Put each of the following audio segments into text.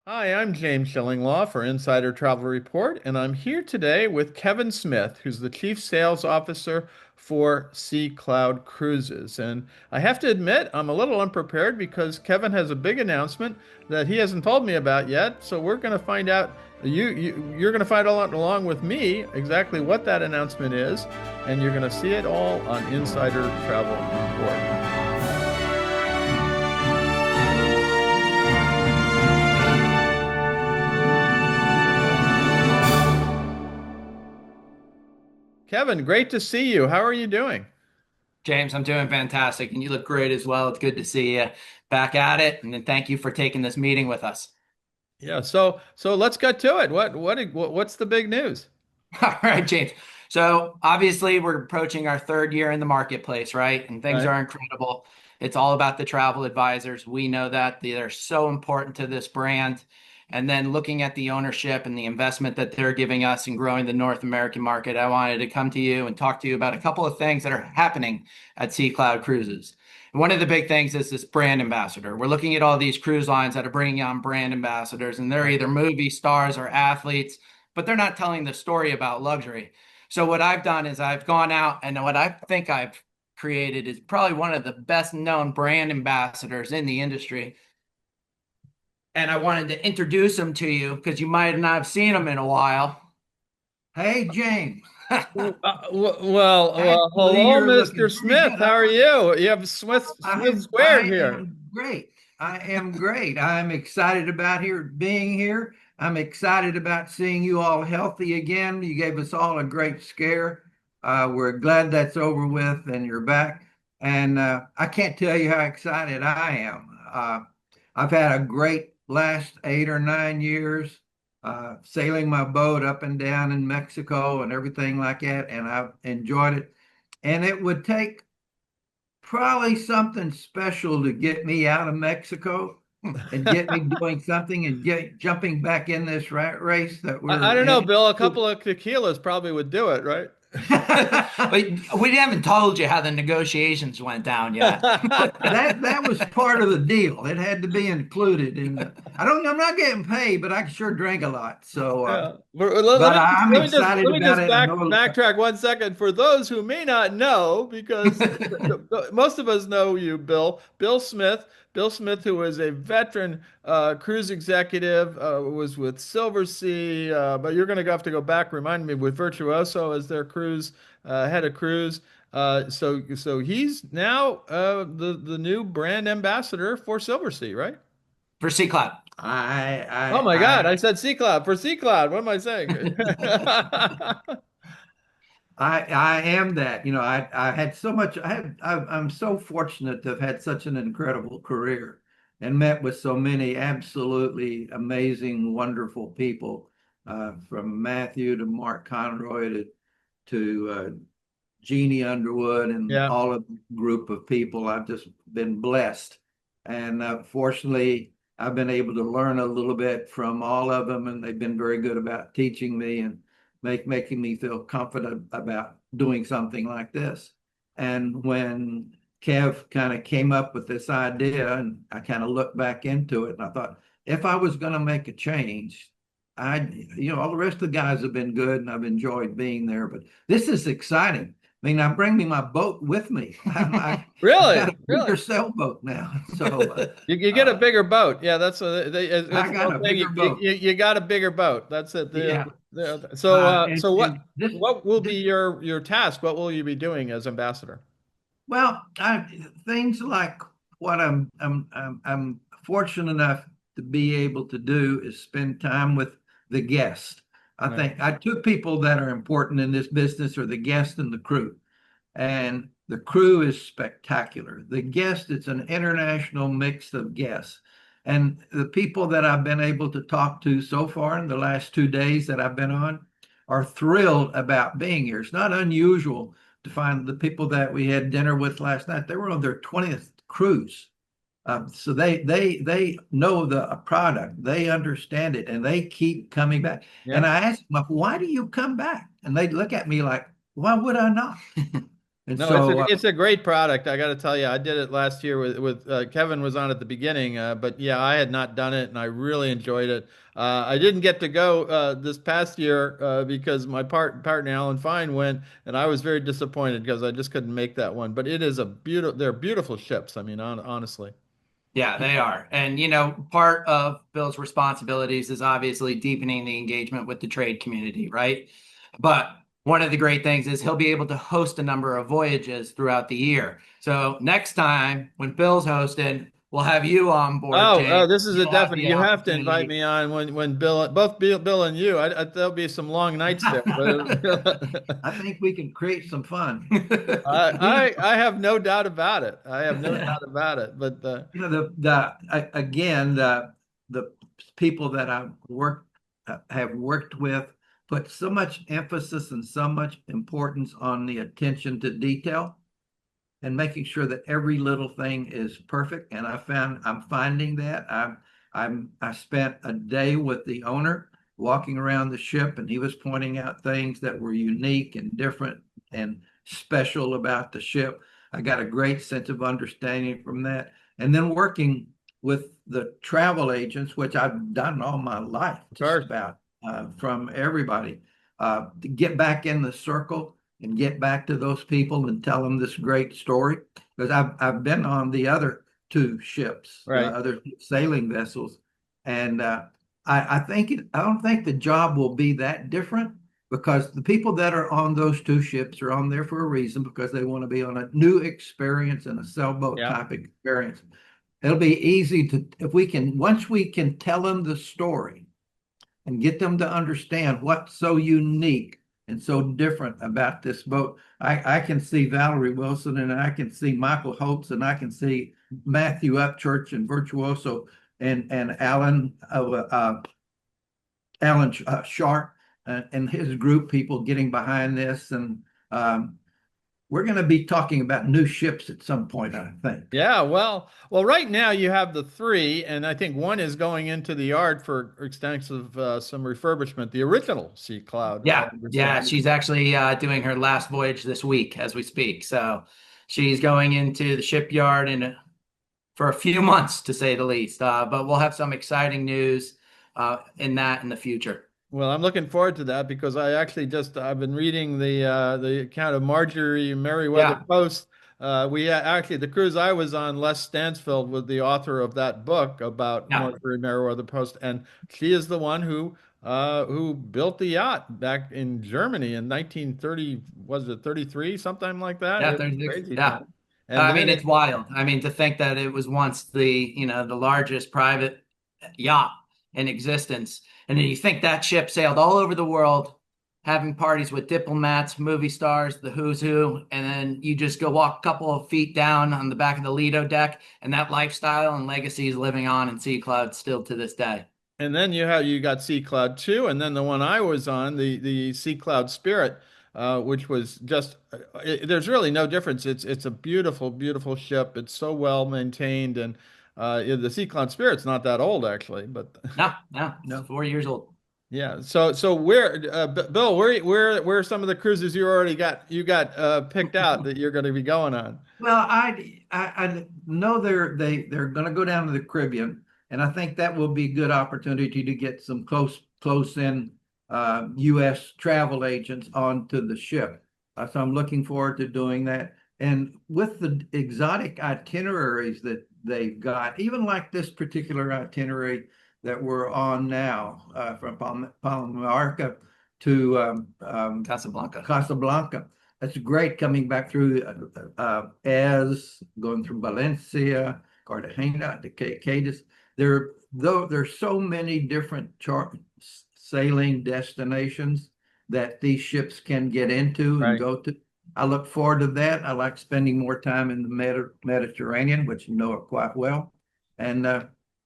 Hi, I'm James Shillinglaw for Insider Travel Report, and I'm here today with Kevin Smith, who's the Chief Sales Officer for Sea Cloud Cruises. And I have to admit, I'm a little unprepared because Kevin has a big announcement that he hasn't told me about yet. So we're going to find out. You're going to find out along with me exactly what that announcement is, and you're going to see it all on Insider Travel Report. Kevin, great to see you. How are you doing? James, I'm doing fantastic, and you look great as well. It's good to see you back at it, and then thank you for taking this meeting with us. Yeah, so let's get to it. What's the big news? All right, James. So obviously, we're approaching our third year in the marketplace, right? And things Right. are incredible. It's all about the travel advisors. We know that they're so important to this brand. And then looking at the ownership and the investment that they're giving us in growing the North American market, I wanted to come to you and talk to you about a couple of things that are happening at Sea Cloud Cruises. And one of the big things is this brand ambassador. We're looking at all these cruise lines that are bringing on brand ambassadors, and they're Right. either movie stars or athletes, but they're not telling the story about luxury. So what I've done is I've gone out, and what I think I've created is probably one of the best known brand ambassadors in the industry. And I wanted to introduce him to you because you might not have seen him in a while. Hey, James. Actually, Hello, you're Mr. looking pretty Smith. good. How are you? You have Smith I squared here. am great. I am great. I'm excited about being here. I'm excited about seeing you all healthy again. You gave us all a great scare. We're glad that's over with and you're back. And I can't tell you how excited I am. I've had a great last 8 or 9 years sailing my boat up and down in Mexico and everything like that, and I've enjoyed it. And it would take probably something special to get me out of Mexico and get me doing something and get jumping back in this rat race that I we're don't know, in. Bill. A couple of tequilas probably would do it, right? But we haven't told you how the negotiations went down yet. Yeah. That was part of the deal. It had to be included in I'm not getting paid, but I sure drank a lot. So Let but me I'm let excited me about just it. I know. backtrack 1 second for those who may not know, because most of us know you, Bill. Bill Smith, who is a veteran cruise executive, was with Silver Sea, but you're going to have to go back. Remind me, with Virtuoso as their cruise head of cruise. So he's now the new brand ambassador for Silver Sea, right? For C Cloud. Oh my God, I I said Sea Cloud for Sea Cloud. What am I saying? I am that. I had so much. I'm so fortunate to have had such an incredible career and met with so many absolutely amazing, wonderful people, from Matthew to Mark Conroy to Jeannie Underwood and Yeah. all of the group of people. I've just been blessed, and fortunately, I've been able to learn a little bit from all of them, and they've been very good about teaching me and making me feel confident about doing something like this. And when Kev kind of came up with this idea, and I kind of looked back into it, and I thought, if I was going to make a change, all the rest of the guys have been good, and I've enjoyed being there, but this is exciting. I mean, I bring me my boat with me. I've got Really? a bigger Really? sailboat now, so You get a uh, bigger boat. Yeah, that's it's I the got old a thing. bigger boat. You got a bigger boat. That's it. Yeah, So and what will be this your task? What will you be doing as ambassador? well, things like what I'm fortunate enough to be able to do is spend time with the guest. I Right. think I two people that are important in this business are the guest and the crew. And the crew is spectacular. The guest, it's an international mix of guests. And the people that I've been able to talk to so far in the last 2 days that I've been on are thrilled about being here. It's not unusual to find the people that we had dinner with last night, they were on their 20th cruise. So they know the product, they understand it, and they keep coming back. Yeah. And I asked them, why do you come back? And they look at me like, why would I not? And No, it's so, a great product. I got to tell you, I did it last year with Kevin was on at the beginning, but yeah, I had not done it, and I really enjoyed it. I didn't get to go this past year because my partner Alan Fine went, and I was very disappointed because I just couldn't make that one. But it is a beautiful. They're beautiful ships. I mean, honestly. Yeah, they are. And, part of Bill's responsibilities is obviously deepening the engagement with the trade community, right? But one of the great things is he'll be able to host a number of voyages throughout the year. So next time when Bill's hosting, we'll have you on board, Oh, James. this is a You'll have definite. the You have to invite opportunity. me on when Bill and you. There'll be some long nights there. I think we can create some fun. I have no doubt about it. I have no doubt about it. But Again, the people that have worked with put so much emphasis and so much importance on the attention to detail and making sure that every little thing is perfect. And I'm finding that I spent a day with the owner walking around the ship, and he was pointing out things that were unique and different and special about the ship. I got a great sense of understanding from that. And then working with the travel agents, which I've done all my life, of just course, about from everybody, to get back in the circle and get back to those people and tell them this great story. Because I've been on the other two ships, the right. other sailing vessels, and I don't think the job will be that different because the people that are on those two ships are on there for a reason because they want to be on a new experience and a sailboat Yeah. type experience. It'll be easy to if we can once we can tell them the story and get them to understand what's so unique and so different about this boat. I can see Valerie Wilson and I can see Michael Holtz and I can see Matthew Upchurch and Virtuoso and Alan Sharp and his group people getting behind this. And we're going to be talking about new ships at some point, I think. Yeah, well, right now you have the three, and I think one is going into the yard for extensive some refurbishment. The original Sea Cloud, I Yeah, yeah, understand. she's actually doing her last voyage this week as we speak. So she's going into the shipyard for a few months, to say the least. But we'll have some exciting news in the future. Well, I'm looking forward to that because I actually just I've been reading the account of Marjorie Merriweather Yeah, Post. Actually the cruise I was on, Les Stansfield was the author of that book about yeah, Marjorie Merriweather Post, and she is the one who built the yacht back in Germany in 1930, was it 33, something like that? yeah, It was 36. crazy Yeah. time. And I mean, then it's wild. I mean, to think that it was once the largest private yacht in existence. And then you think that ship sailed all over the world, having parties with diplomats, movie stars, the who's who. And then you just go walk a couple of feet down on the back of the Lido deck, and that lifestyle and legacy is living on in Sea Cloud still to this day. you got Sea Cloud 2, and then the one I was on, the Sea Cloud Spirit, which was just there's really no difference. It's a beautiful, beautiful ship. It's so well maintained, and the Sea Cloud Spirit's not that old actually, but No, no, it's No. 4 years old. yeah. So where Bill, where are some of the cruises you got picked out that you're going to be going on? Well, I know they're going to go down to the Caribbean, and I think that will be a good opportunity to get some close in U.S. travel agents onto the ship. So I'm looking forward to doing that. And with the exotic itineraries that they've got, even like this particular itinerary that we're on now, from Palma to Casablanca. Casablanca. That's great coming back through Ez, going through Valencia, Cartagena, to Cadiz. There's so many different sailing destinations that these ships can get into and Right. go to. I look forward to that. I like spending more time in the Mediterranean, which you know it quite well. And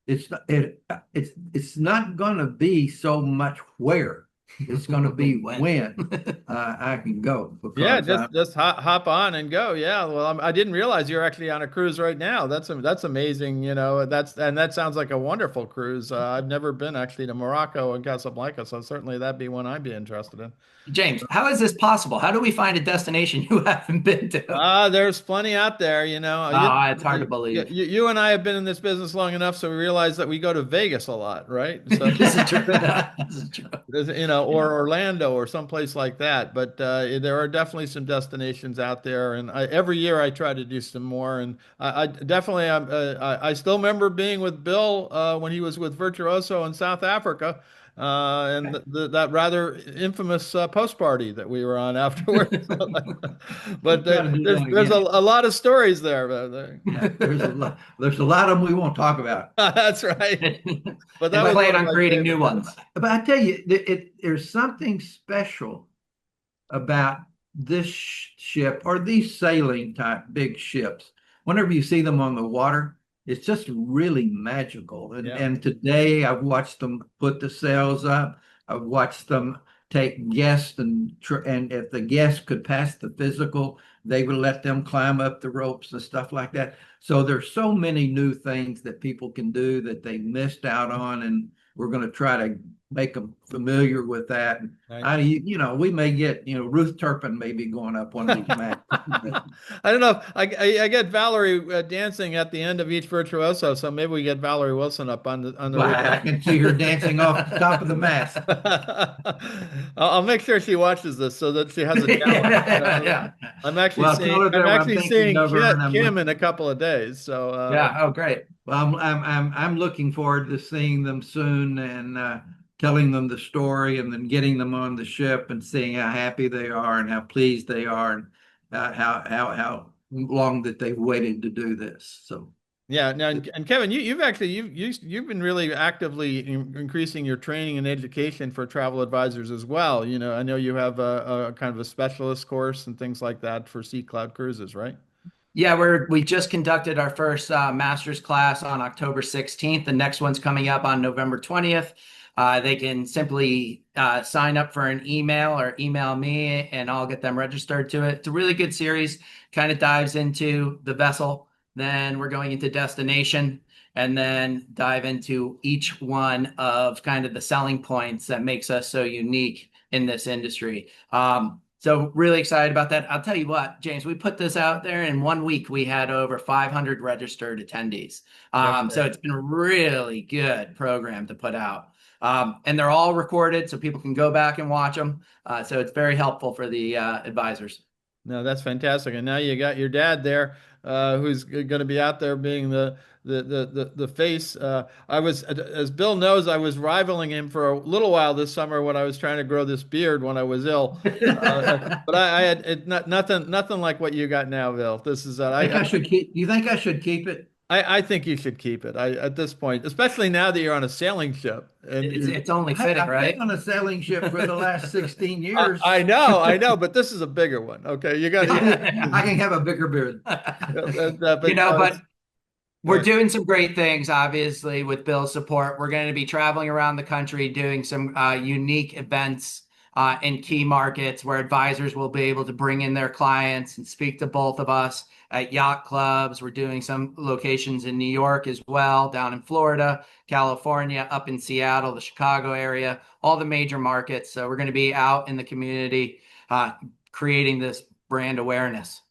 it's not going to be so much where. It's going to be When? when I can go Yeah, because just hop on and go. Yeah, well, I didn't realize you're actually on a cruise right now. That's amazing. That sounds like a wonderful cruise. I've never been actually to Morocco and Casablanca, so certainly that'd be one I'd be interested in. James, how is this possible? How do we find a destination you haven't been to? There's plenty out there. Oh, it's hard to believe. You and I have been in this business long enough, so we realize that we go to Vegas a lot, right? So. This is true. This is true. Or Yeah. Orlando or someplace like that. But there are definitely some destinations out there, and every year I try to do some more. And I definitely, I still remember being with Bill when he was with Virtuoso in South Africa, and that rather infamous post party that we were on afterwards. we've But got to do that there's again. a lot of stories there. Yeah, there's a lot of them we won't talk about. That's right. But And that we was plan one of on my creating new favorites. ones. But I tell you, there's something special about this ship or these sailing type big ships. Whenever you see them on the water, it's just really magical. And Yeah. and today I've watched them put the sails up. I've watched them take guests and if the guests could pass the physical, they would let them climb up the ropes and stuff like that. So there's so many new things that people can do that they missed out on, and we're going to try to make them familiar with that. We may get, Ruth Turpin may be going up one of these matches. I don't know. I get Valerie dancing at the end of each virtuoso, so maybe we get Valerie Wilson up on the Well, rig. I can see her dancing off the top of the mast. I'll make sure she watches this so that she has a challenge. Yeah. Well, tell her that I'm I'm actually thinking seeing of her, and Kim in a couple of days. So Yeah. Oh, great. I'm looking forward to seeing them soon and telling them the story, and then getting them on the ship and seeing how happy they are and how pleased they are, and how long that they've waited to do this. So. yeah. Now, and Kevin, you've been really actively increasing your training and education for travel advisors as well. I know you have a kind of a specialist course and things like that for Sea Cloud Cruises, right? Yeah, we just conducted our first master's class on October 16th. The next one's coming up on November 20th. They can simply sign up for an email or email me, and I'll get them registered to it. It's a really good series, kind of dives into the vessel. Then we're going into destination, and then dive into each one of kind of the selling points that makes us so unique in this industry. So really excited about that. I'll tell you what, James, we put this out there in 1 week. We had over 500 registered attendees. So it's been a really good program to put out. And they're all recorded so people can go back and watch them. So it's very helpful for the advisors. No, that's fantastic. And now you got your dad there, who's going to be out there being the face. As Bill knows, I was rivaling him for a little while this summer when I was trying to grow this beard when I was ill. But I had nothing like what you got now, Bill. This is I should keep. Do you think I should keep it? I think you should keep it. At this point, especially now that you're on a sailing ship, and it's only fitting, right? I've been on a sailing ship for the last 16 years. I know, but this is a bigger one. Okay, you got. I can have a bigger beard. But we're doing some great things, obviously, with Bill's support. We're going to be traveling around the country doing some unique events in key markets where advisors will be able to bring in their clients and speak to both of us at yacht clubs. We're doing some locations in New York as well, down in Florida, California, up in Seattle, the Chicago area, all the major markets. So we're going to be out in the community creating this brand awareness.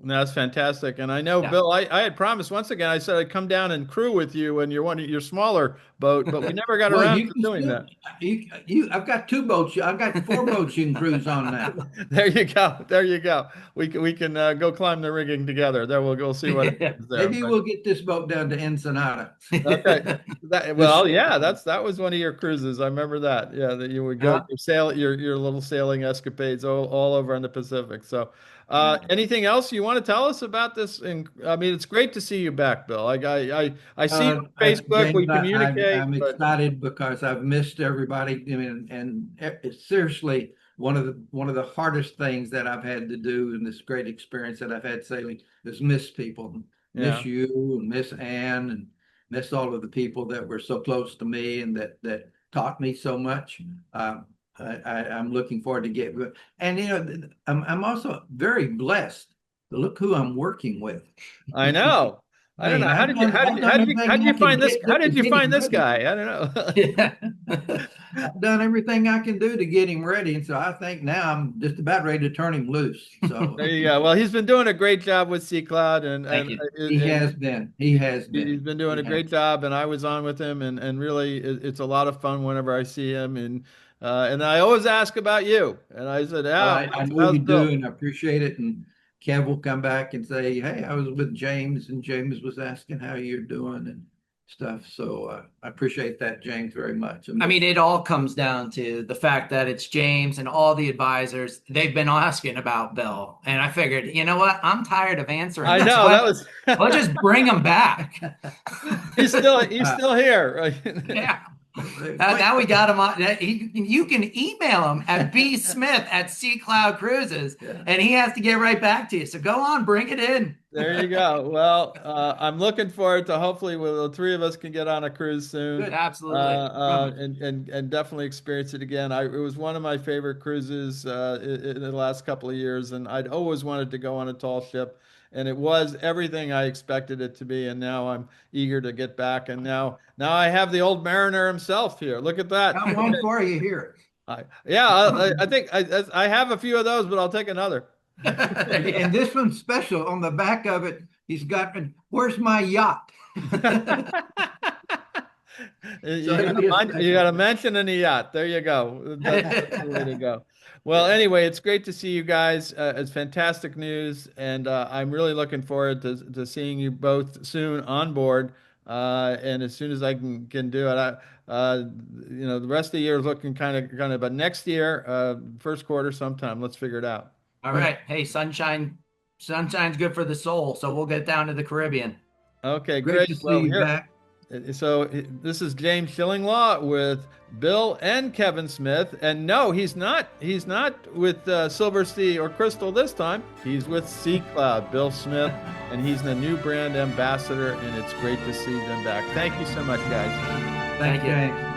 No, that's fantastic. And I know, Bill, I had promised once again, I said I'd come down and crew with you and your smaller boat, but we never got around to doing that. I've got 2 boats. I've got 4 boats you can cruise on now. There you go. There you go. We can go climb the rigging together. We'll see what happens there. Maybe we'll get this boat down to Ensenada. Okay. That was one of your cruises. I remember that. Yeah, that you would go sail your little sailing escapades all over in the Pacific. So anything else you want to tell us about this? I mean, it's great to see you back, Bill. I see you on Facebook. James, We communicate. I'm excited because I've missed everybody. I mean, and it's seriously one of the hardest things that I've had to do in this great experience that I've had sailing is miss people, miss you, and miss Ann, and miss all of the people that were so close to me and that taught me so much. I'm looking forward to get, and I'm also very blessed to look who I'm working with. I know. I I don't mean, know. I've done How everything did I you can find this? How do to did you get find him this ready. guy? I don't know. Yeah. I've done everything I can do to get him ready, and so I think now I'm just about ready to turn him loose. So There you go. Well, he's been doing a great job with C Cloud, Thank you. he has been. He has he's been. been doing He a has. great job. And I was on with him, and really, it's a lot of fun whenever I see him. And I always ask about you. And I said, Well, "Yeah, I know how's you do, Bill?" and I appreciate it. And Kev will come back and say, "Hey, I was with James, and James was asking how you're doing and stuff." So I appreciate that, James, very much. I mean, it all comes down to the fact that it's James and all the advisors. They've been asking about Bill. And I figured, you know what? I'm tired of answering I this. know that was. We'll just bring him back. He's still here. Right? Yeah. Now we got him on. You can email him at bsmith@C-Cloud Cruises, and he has to get right back to you. So go on, bring it in. There you go. Well, I'm looking forward to hopefully the three of us can get on a cruise soon. Good, absolutely. And definitely experience it again. It was one of my favorite cruises in the last couple of years, and I'd always wanted to go on a tall ship, and it was everything I expected it to be. And now I'm eager to get back. And now I have the old mariner himself here. Look at that. Got one for you here. I think I have a few of those, but I'll take another. And this one's special. On the back of it, he's got, "Where's my yacht?" You got to mention in the yacht. There you go. That's the way to go. Well, anyway, it's great to see you guys. It's fantastic news, and I'm really looking forward to seeing you both soon on board. And as soon as I can do it, the rest of the year is looking kind of, but next year, first quarter sometime, let's figure it out. All right. Hey, sunshine's good for the soul. So we'll get down to the Caribbean. Okay, Great great. to see you back. So this is James Shillinglaw with Bill and Kevin Smith, and no, he's not with Silver Sea or Crystal this time. He's with C Cloud, Bill Smith, and he's the new brand ambassador, and it's great to see them back. Thank you so much, guys. Thank you.